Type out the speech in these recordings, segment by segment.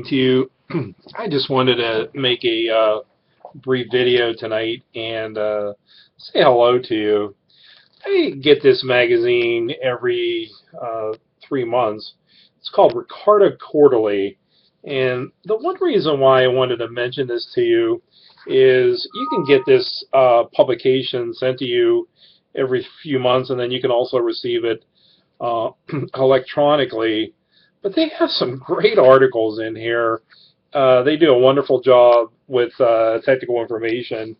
To you. I just wanted to make a brief video tonight and say hello to you. I get this magazine every 3 months. It's called Ricardo Quarterly. And the one reason why I wanted to mention this to you is you can get this publication sent to you every few months, and then you can also receive it uh, electronically. But they have some great articles in here. They do a wonderful job with technical information.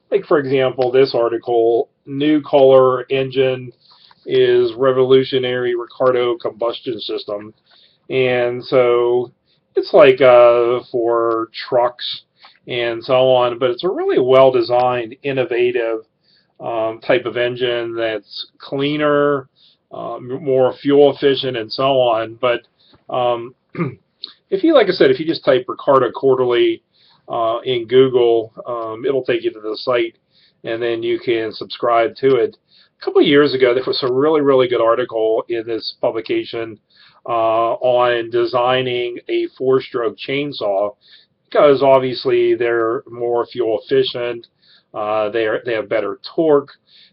Like, for example, this article, New Kohler Engine is Revolutionary Ricardo Combustion System. And so it's like for trucks and so on, but it's a really well designed, innovative type of engine that's cleaner, more fuel efficient, and so on. But um, if you, like I said, if you just type Ricardo Quarterly in Google, it'll take you to the site, and then you can subscribe to it. A couple of years ago, there was a really, really good article in this publication on designing a four-stroke chainsaw because obviously they're more fuel efficient. They have better torque.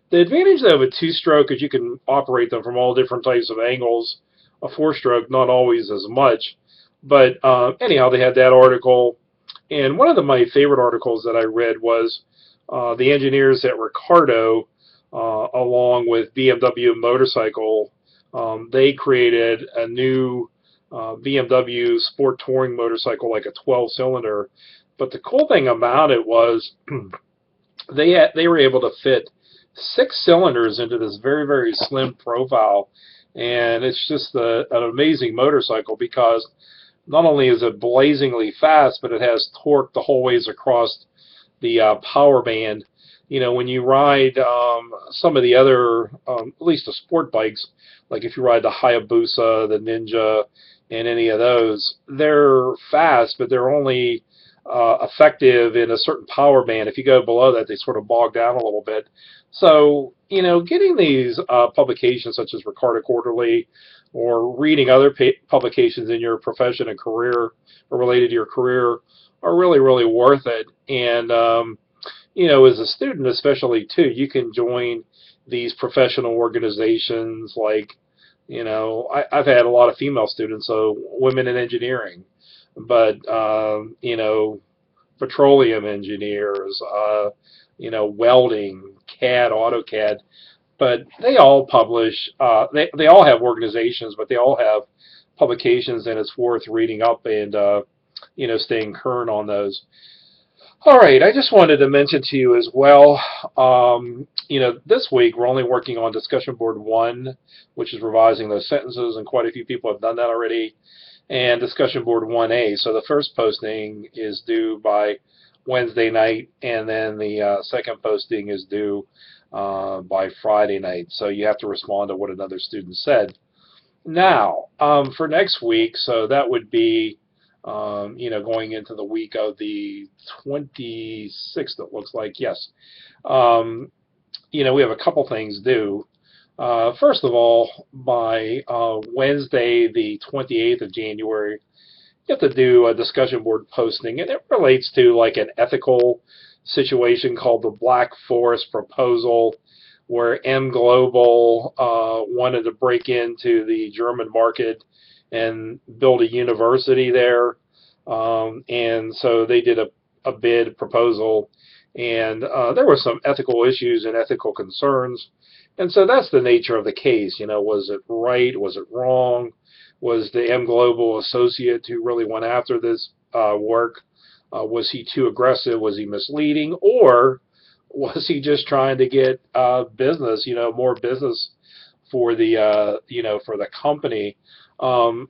The advantage of a two-stroke is you can operate them from all different types of angles. A four-stroke, not always as much. But anyhow, they had that article. And one of my favorite articles that I read was the engineers at Ricardo, along with BMW motorcycle, they created a new BMW sport touring motorcycle, like a 12-cylinder. But the cool thing about it was they were able to fit 6 cylinders into this very, very slim profile, and it's just an amazing motorcycle because not only is it blazingly fast, but it has torque the whole ways across the power band. You know, when you ride some of the other, at least the sport bikes, like if you ride the Hayabusa, the Ninja, and any of those, they're fast, but they're only effective in a certain power band. If you go below that, they sort of bog down a little bit. So, you know, getting these publications such as Ricardo Quarterly or reading other publications in your profession and career or related to your career are really, really worth it. And, you know, as a student especially, too, you can join these professional organizations like, you know, I've had a lot of female students, so women in engineering, but, you know, petroleum engineers, you know, welding, CAD, AutoCAD, but they all publish, they all have organizations, but they all have publications, and it's worth reading up and, you know, staying current on those. All right, I just wanted to mention to you as well, you know, this week we're only working on discussion board 1, which is revising those sentences, and quite a few people have done that already, and discussion board 1A. So the first posting is due by Wednesday night, and then the second posting is due by Friday night. So you have to respond to what another student said. Now, for next week, so that would be, you know, going into the week of the 26th, it looks like, yes. Um, you know, we have a couple things due. First of all, by Wednesday, the 28th of January, you have to do a discussion board posting, and it relates to like an ethical situation called the Black Forest Proposal, where M Global wanted to break into the German market and build a university there. And so they did a bid proposal, and there were some ethical issues and ethical concerns. And so that's the nature of the case. You know, was it right? Was it wrong? Was the M Global associate who really went after this work, was he too aggressive? Was he misleading? Or was he just trying to get business, you know, more business for the, you know, for the company? Um,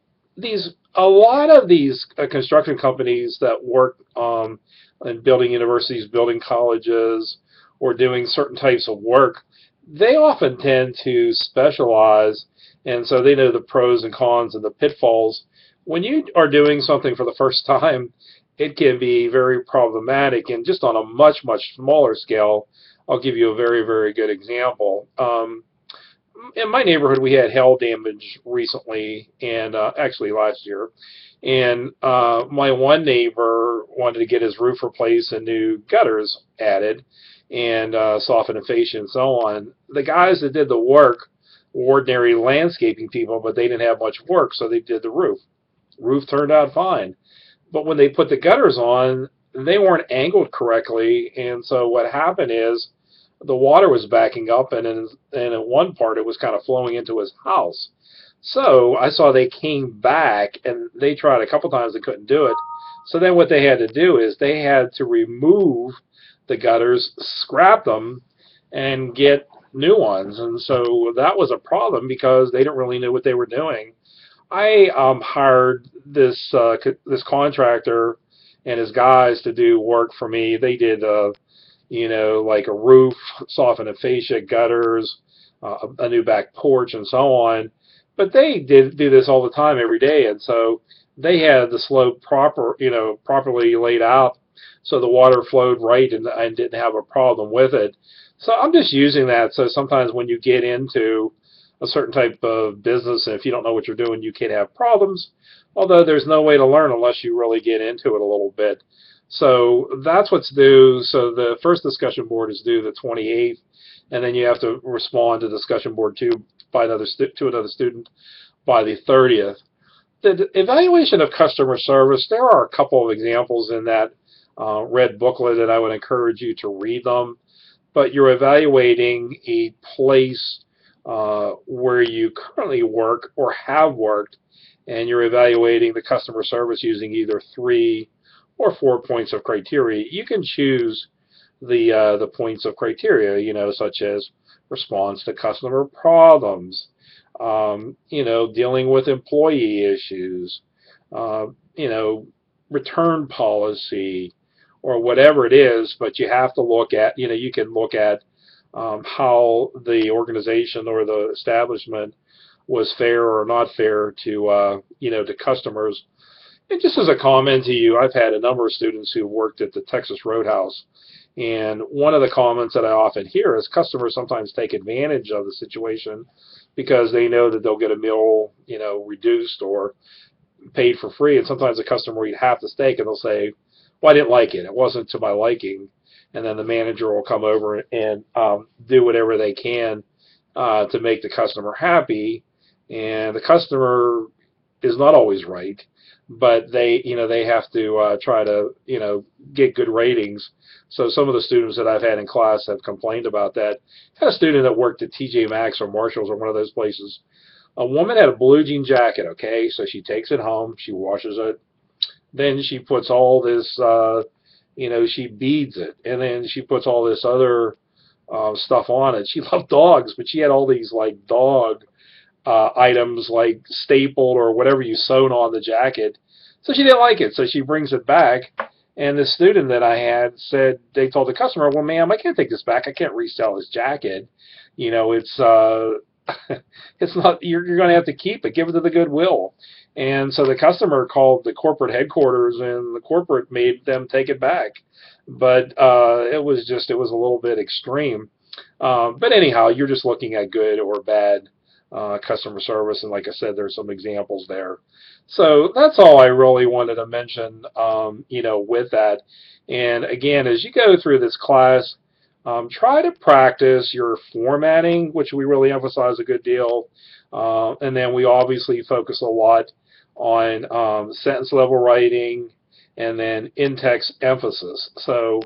a lot of these construction companies that work in building universities, building colleges, or doing certain types of work, they often tend to specialize, and so they know the pros and cons and the pitfalls. When you are doing something for the first time, it can be very problematic, and just on a much, much smaller scale, I'll give you a very, very good example. In my neighborhood, we had hail damage recently, and actually last year, And my one neighbor wanted to get his roof replaced and new gutters added and soften and fascia and so on. The guys that did the work were ordinary landscaping people, but they didn't have much work, so they did the roof. Roof turned out fine. But when they put the gutters on, they weren't angled correctly, and so what happened is the water was backing up, and at one part it was kind of flowing into his house. So I saw they came back, and they tried a couple times, they couldn't do it. So then what they had to do is they had to remove the gutters, scrap them, and get new ones. And so that was a problem because they didn't really know what they were doing. I hired this contractor and his guys to do work for me. They did like a roof, soften and fascia, gutters, a new back porch, and so on. But they did do this all the time, every day, and so they had the slope properly laid out, so the water flowed right and didn't have a problem with it. So I'm just using that. So sometimes when you get into a certain type of business, and if you don't know what you're doing, you can have problems. Although there's no way to learn unless you really get into it a little bit. So that's what's due. So the first discussion board is due the 28th, and then you have to respond to discussion board 2 by another student by the 30th. The evaluation of customer service, there are a couple of examples in that red booklet, and I would encourage you to read them. But you're evaluating a place where you currently work or have worked, and you're evaluating the customer service using either 3 or 4 points of criteria. You can choose the points of criteria, such as response to customer problems, dealing with employee issues, return policy, or whatever it is. But you have to look at, you can look at how the organization or the establishment was fair or not fair to customers. And just as a comment to you, I've had a number of students who worked at the Texas Roadhouse, and one of the comments that I often hear is customers sometimes take advantage of the situation because they know that they'll get a meal, reduced or paid for free. And sometimes the customer will eat half the steak and they'll say, well, I didn't like it. It wasn't to my liking. And then the manager will come over and do whatever they can to make the customer happy. And the customer is not always right, but they have to try to, get good ratings. So some of the students that I've had in class have complained about that. I had a student that worked at TJ Maxx or Marshalls or one of those places. A woman had a blue jean jacket, okay? So she takes it home, she washes it, then she puts all this, she beads it, and then she puts all this other stuff on it. She loved dogs, but she had all these like dog items like stapled or whatever you sewn on the jacket. So she didn't like it, so she brings it back. And the student that I had said, they told the customer, well, ma'am, I can't take this back. I can't resell this jacket. It's it's not, you're going to have to keep it. Give it to the Goodwill. And so the customer called the corporate headquarters, and the corporate made them take it back. But it was a little bit extreme. But anyhow, you're just looking at good or bad customer service, and like I said, there's some examples there. So that's all I really wanted to mention, with that. And again, as you go through this class, try to practice your formatting, which we really emphasize a good deal. And then we obviously focus a lot on sentence level writing and then in-text emphasis. So,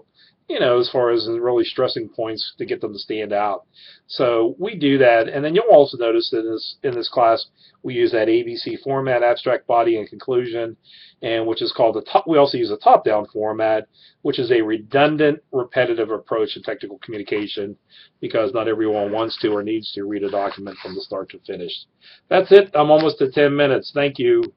as far as really stressing points to get them to stand out. So we do that, and then you'll also notice that in this class we use that ABC format, abstract, body, and conclusion, and which is called we also use a top-down format, which is a redundant, repetitive approach to technical communication because not everyone wants to or needs to read a document from the start to finish. That's it. I'm almost at 10 minutes. Thank you.